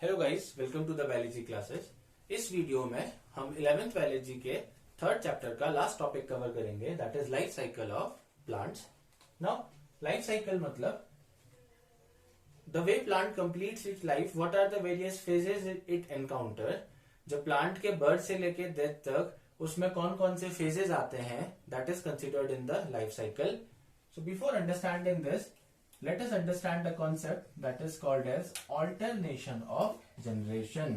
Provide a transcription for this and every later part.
Hello guys, welcome to the biology classes. इस video में हम 11th बायोलॉजी के थर्ड चैप्टर का लास्ट टॉपिक कवर करेंगे, that is life cycle of plants. Now life cycle मतलब the way plant completes its life, what are the various phases it encounter. जब plant के birth से लेके death तक उसमें कौन कौन से फेजेस आते हैं, that is considered in the life cycle. So before understanding this, let us understand the concept that is called as alternation of generation.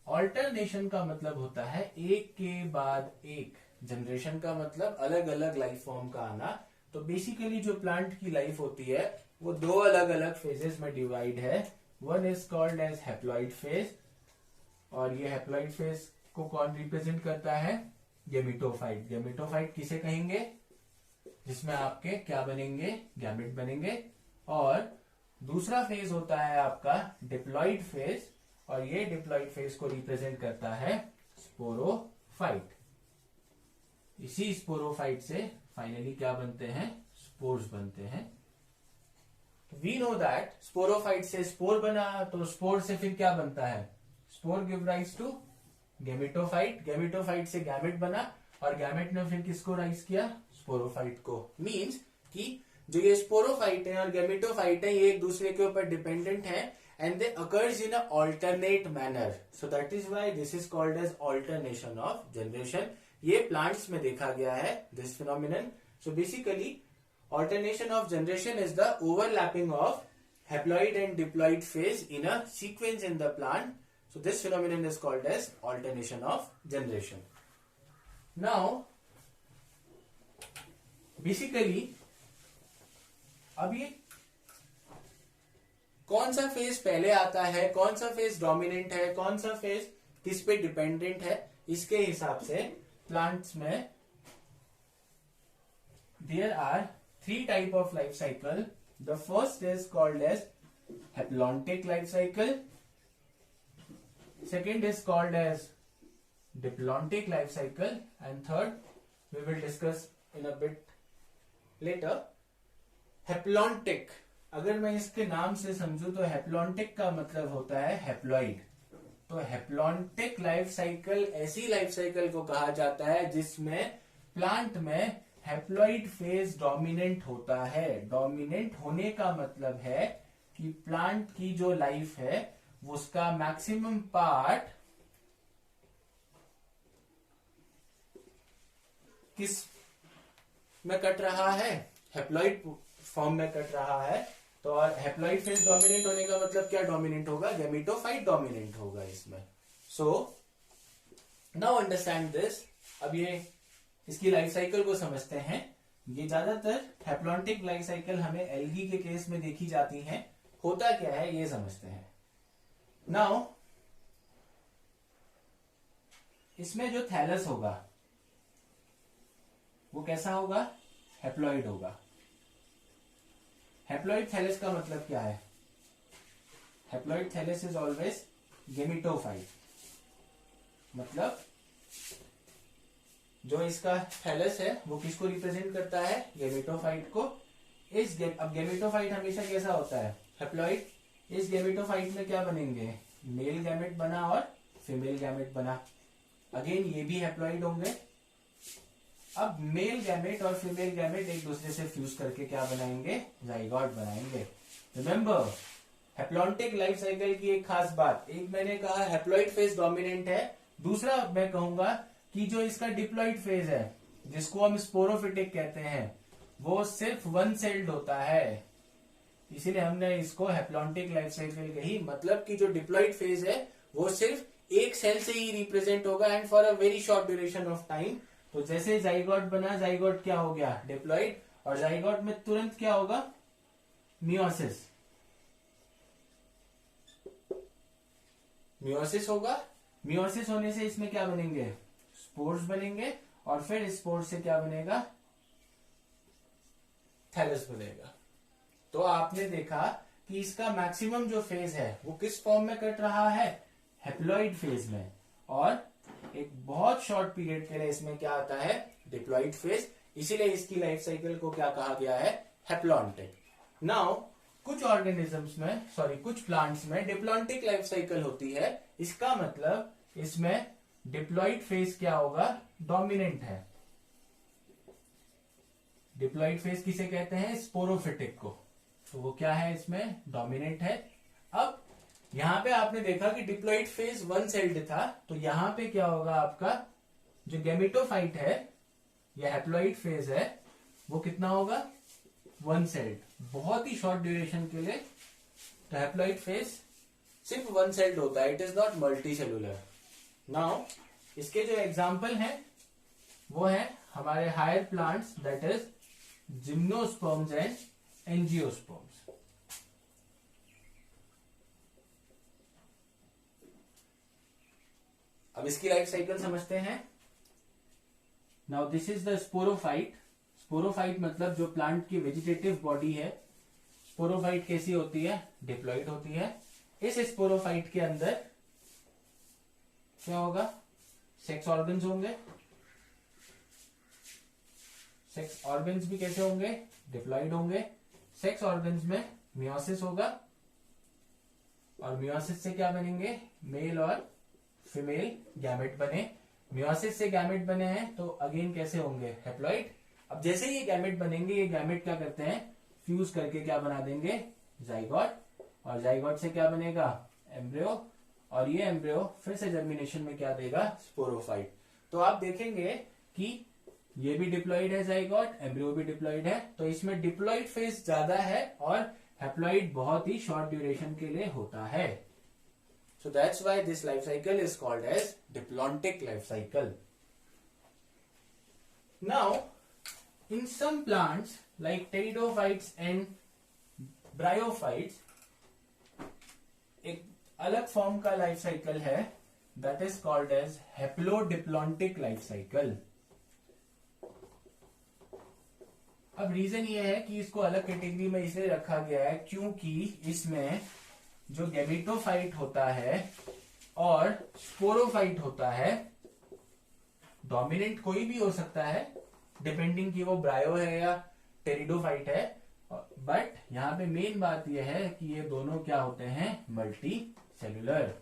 Alternation का मतलब होता है एक के बाद एक। जनरेशन का मतलब अलग अलग लाइफ फॉर्म का आना। तो बेसिकली जो प्लांट की लाइफ होती है वो दो अलग अलग फेजेस में डिवाइड है। One is called as haploid phase, और ये हैप्लॉइड फेज को कौन रिप्रेजेंट करता है? गेमिटोफाइट। गेमिटोफाइट किसे कहेंगे? जिसमें आपके क्या बनेंगे? गैमेट बनेंगे। और दूसरा फेज होता है आपका डिप्लॉइड फेज, और ये डिप्लॉइड फेज को रिप्रेजेंट करता है स्पोरोफाइट। इसी स्पोरोफाइट से फाइनली क्या बनते हैं? स्पोर्स बनते हैं। वी नो दैट स्पोरोफाइट से स्पोर बना, तो स्पोर से फिर क्या बनता है? Spore give rise to gametophyte. Gametophyte से गैमेट बना, और गैमेट ने फिर किसको राइज किया? स्पोरोफाइट को। मीन्स कि जो ये स्पोरोफाइट है और गेमिटोफाइट है ये एक दूसरे के ऊपर डिपेंडेंट है, and they occurs in a alternate manner. So that is why this is called as alternation of generation. ये प्लांट्स में देखा गया है this phenomenon. So basically alternation of generation is the overlapping of haploid and diploid phase in a sequence in the plant. So this phenomenon is called as alternation of generation. Now basically अब ये कौन सा phase पहले आता है, कौन सा phase dominant है, कौन सा फेज किस पे डिपेंडेंट है, इसके हिसाब से प्लांट्स में there are three type of life cycle. The first is called as haplontic life cycle, second is called as diplontic life cycle, and third we will discuss in a bit later. Haplontic, अगर मैं इसके नाम से समझू तो haplontic का मतलब होता है हैप्लॉइड। तो हैप्लॉन्टिक लाइफ साइकिल ऐसी लाइफ साइकिल को कहा जाता है जिसमें प्लांट में हैप्लॉइड फेज डोमिनेंट होता है। डोमिनेंट होने का मतलब है कि प्लांट की जो लाइफ है उसका मैक्सिमम पार्ट किस में कट रहा है? हैप्लॉइड फॉर्म में कट रहा है। तो और हैप्लॉइड फेज डोमिनेंट होने का मतलब क्या डोमिनेंट होगा? गेमिटोफाइट डोमिनेंट होगा इसमें। So now understand this. अब ये इसकी लाइफ साइकिल को समझते हैं। ये ज्यादातर हैप्लॉन्टिक लाइफ साइकिल हमें एल्गी के केस में देखी जाती हैं। होता क्या है ये समझते हैं। नाउ इसमें जो थैलस होगा वो कैसा होगा? हैप्लॉइड होगा। हैप्लॉइड थैलेस का मतलब क्या है? Haploid Thales is always gametophyte. मतलब जो इसका थैलेस है वो किसको रिप्रेजेंट करता है? गेमिटोफाइट को। अब गेमिटोफाइट हमेशा कैसा होता है? हैप्लॉइड। इस गेमिटोफाइट में क्या बनेंगे? मेल गैमेट बना और फीमेल गैमेट बना। अगेन ये भी हैप्लॉइड होंगे। अब मेल गैमेट और फीमेल गैमेट एक दूसरे से फ्यूज करके क्या बनाएंगे? जाइगोट बनाएंगे। रिमेंबर हैप्लॉन्टिक लाइफ साइकिल की एक खास बात, एक मैंने कहा हैप्लॉइड फेज डोमिनेंट है, दूसरा मैं कहूंगा कि जो इसका डिप्लॉइड फेज है जिसको हम स्पोरोफिटिक कहते हैं वो सिर्फ वन सेल्ड होता है। इसीलिए हमने इसको हैप्लॉन्टिक लाइफ साइकिल कही। मतलब कि जो डिप्लॉइड फेज है वो सिर्फ एक सेल से ही रिप्रेजेंट होगा and for a very short duration of time. तो जैसे जाइगोट बना, जाइगोट क्या हो गया? डिप्लॉइड। और जाइगोट में तुरंत क्या होगा? मियोसिस। मियोसिस होगा। मियोसिस होने से इसमें क्या बनेंगे? स्पोर्स बनेंगे, और फिर स्पोर्स से क्या बनेगा? थैलस बनेगा। तो आपने देखा कि इसका मैक्सिमम जो फेज है वो किस फॉर्म में कट रहा है? हैप्लॉइड फेज में। और एक बहुत शॉर्ट पीरियड के लिए इसमें क्या आता है? Diploid phase. इसीलिए इसकी लाइफ साइकिल को क्या कहा गया है? हैप्लॉन्टिक। नाउ कुछ ऑर्गेनिजम्स में कुछ प्लांट्स में डिप्लॉन्टिक लाइफ साइकिल होती है। इसका मतलब इसमें डिप्लॉइड फेज क्या होगा, डोमिनेंट है। डिप्लॉइड फेज किसे कहते हैं, स्पोरोफिटिक को, तो वो क्या है, इसमें डोमिनेंट है। अब यहां पे आपने देखा कि डिप्लॉइड फेज वन सेल्ड था, तो यहां पे क्या होगा, आपका जो गैमेटोफाइट है या हैप्लॉइड फेज है वो कितना होगा, वन सेल्ड, बहुत ही शॉर्ट ड्यूरेशन के लिए। तो हैप्लॉइड फेज सिर्फ वन सेल्ड होता है, it is not multi cellular. Now इसके जो एग्जाम्पल हैं वो है हमारे higher plants, that is gymnosperms and angiosperms. अब इसकी लाइफ साइकिल समझते हैं। Now this is the sporophyte. Sporophyte मतलब जो प्लांट की वेजिटेटिव बॉडी है। स्पोरोफाइट कैसी होती है, डिप्लॉइड होती है। इस स्पोरोफाइट के अंदर क्या होगा, सेक्स ऑर्गन्स होंगे। सेक्स ऑर्गन्स भी कैसे होंगे, डिप्लॉइड होंगे। सेक्स ऑर्गन्स में मियोसिस होगा और मियोसिस से क्या बनेंगे, मेल और फीमेल गैमेट बने। मियोसिस से गैमेट बने हैं तो अगेन कैसे होंगे, हैप्लॉइड। अब जैसे ये गैमेट बनेंगे, ये गैमेट क्या करते हैं, फ्यूज करके क्या बना देंगे, जाइगोट, और जाइगोट से क्या बनेगा, एम्ब्रियो, और ये एम्ब्रियो फिर से जर्मिनेशन में क्या देगा, स्पोरोफाइट। तो आप देखेंगे कि ये भी डिप्लॉइड है जाइगोट, एम्ब्रियो भी डिप्लॉइड है, तो इसमें डिप्लॉइड फेज ज्यादा है और हैप्लॉइड बहुत ही शॉर्ट ड्यूरेशन के लिए होता है। So that's why this life cycle is called as diplontic life cycle. Now, in some plants like pteridophytes and bryophytes, एक अलग फॉर्म का लाइफ साइकिल है, that is called as haplodiplontic life cycle. अब reason ये है कि इसको अलग कैटेगरी में इसलिए रखा गया है क्योंकि इसमें जो गैमेटोफाइट होता है और स्पोरोफाइट होता है, डोमिनेंट कोई भी हो सकता है डिपेंडिंग कि वो ब्रायो है या टेरिडोफाइट है, बट यहाँ पे मेन बात यह है कि ये दोनों क्या होते हैं, मल्टी सेलुलर।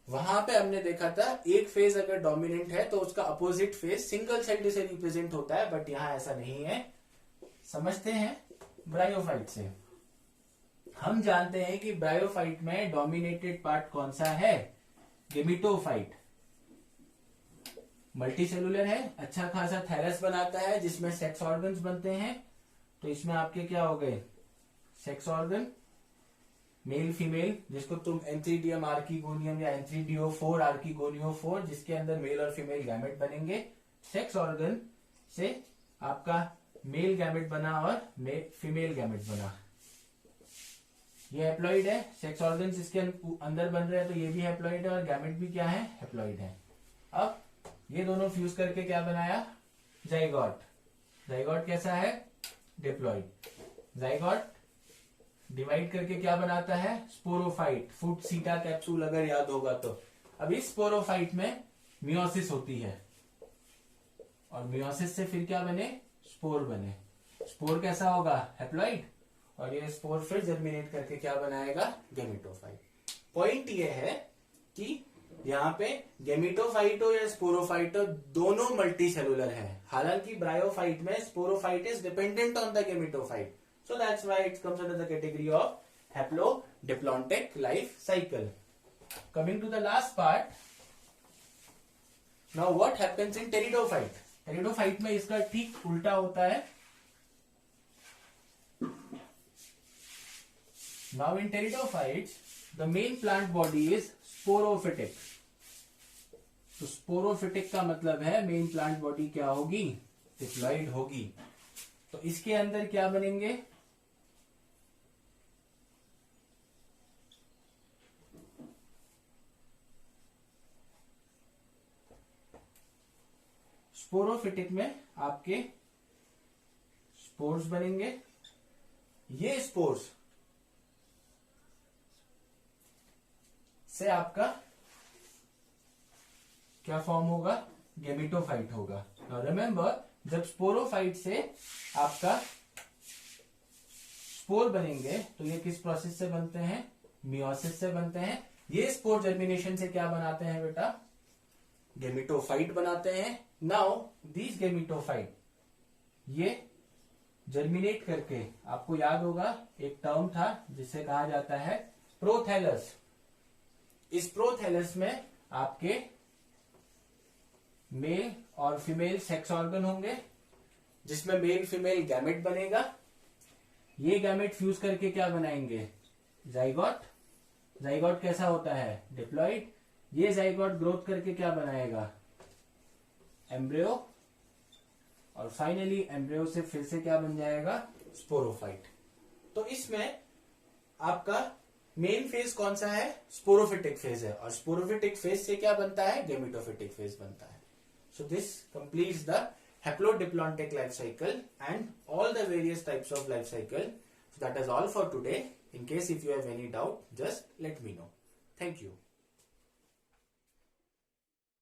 वहां पे हमने देखा था एक फेज अगर डोमिनेंट है तो उसका अपोजिट फेज सिंगल साइड से रिप्रेजेंट होता है, बट यहाँ ऐसा नहीं है। समझते हैं ब्रायोफाइट से। हम जानते हैं कि ब्रायोफाइट में डोमिनेटेड पार्ट कौन सा है, गेमिटोफाइट। मल्टीसेलुलर है, अच्छा खासा थैलस बनाता है जिसमें सेक्स ऑर्गन्स बनते हैं। तो इसमें आपके क्या हो गए, सेक्स ऑर्गन, मेल फीमेल, जिसको तुम एंथ्रीडियम आर्किगोनियम या एंथ्रीडियो4 आर्किगोनियो4, जिसके अंदर मेल और फीमेल गैमेट बनेंगे। सेक्स ऑर्गन से आपका मेल गैमेट बना और फीमेल गैमेट बना। ये हैप्लॉइड है, सेक्स ऑर्गन्स इसके अंदर बन रहे हैं तो ये भी हैप्लॉइड है और गैमेट भी क्या है, हैप्लॉइड है। अब ये दोनों फ्यूज करके क्या बनाया, जाइगोट। जाइगोट कैसा है, डिप्लॉइड। जाइगोट डिवाइड करके क्या बनाता है, स्पोरोफाइट। फुट सीटा कैप्सूल अगर याद होगा तो। अब इस स्पोरोफाइट में मियोसिस होती है और मियोसिस से फिर क्या बने, स्पोर बने। स्पोर कैसा होगा, हैप्लॉइड, और ये स्पोर फिर जर्मिनेट करके क्या बनाएगा, गेमिटोफाइट। पॉइंट ये है कि यहाँ पे गेमिटोफाइटो या स्पोरोफाइटो दोनों मल्टी सेलुलर है। हालांकि ब्रायोफाइट में sporophyte is dependent on the gametophyte, so that's why it comes under the category of haplodiplontic life cycle. Coming to the last part, now what happens in pteridophyte. Pteridophyte में इसका ठीक उल्टा होता है। Now in pteridophytes, the main plant body is sporophytic. तो sporophytic का मतलब है मेन प्लांट बॉडी क्या होगी, डिप्लॉइड होगी। तो इसके अंदर क्या बनेंगे, स्पोरोफिटिक में आपके स्पोर्स बनेंगे। ये स्पोर्स से आपका क्या फॉर्म होगा, गेमिटोफाइट होगा। रिमेंबर, जब स्पोरोफाइट से आपका स्पोर बनेंगे तो ये किस प्रोसेस से बनते हैं, मियोसिस से बनते हैं। ये स्पोर जर्मिनेशन से क्या बनाते हैं बेटा, गेमिटोफाइट बनाते हैं। नाउ दीज गेमिटोफाइट ये जर्मिनेट करके, आपको याद होगा एक टर्म था जिसे कहा जाता है प्रोथैलस। इस प्रोथैलस में आपके मेल और फीमेल सेक्स ऑर्गन होंगे, जिसमें मेल फीमेल गैमेट बनेगा। ये गैमेट फ्यूज करके क्या बनाएंगे, जाइगोट। जाइगोट कैसा होता है, डिप्लॉइड। ये जाइगोट ग्रोथ करके क्या बनाएगा, एम्ब्रियो। और फाइनली एम्ब्रियो से फिर से क्या बन जाएगा, स्पोरोफाइट। तो इसमें आपका मेन फेज कौन सा है, स्पोरोफिटिक फेज है, और स्पोरोफिटिक फेज से क्या बनता है, गेमिटोफिटिक फेज बनता है। So this completes the haplodiplontic life cycle and all the various types of life cycle. So that is all for today. In case if you have any doubt, just let me know.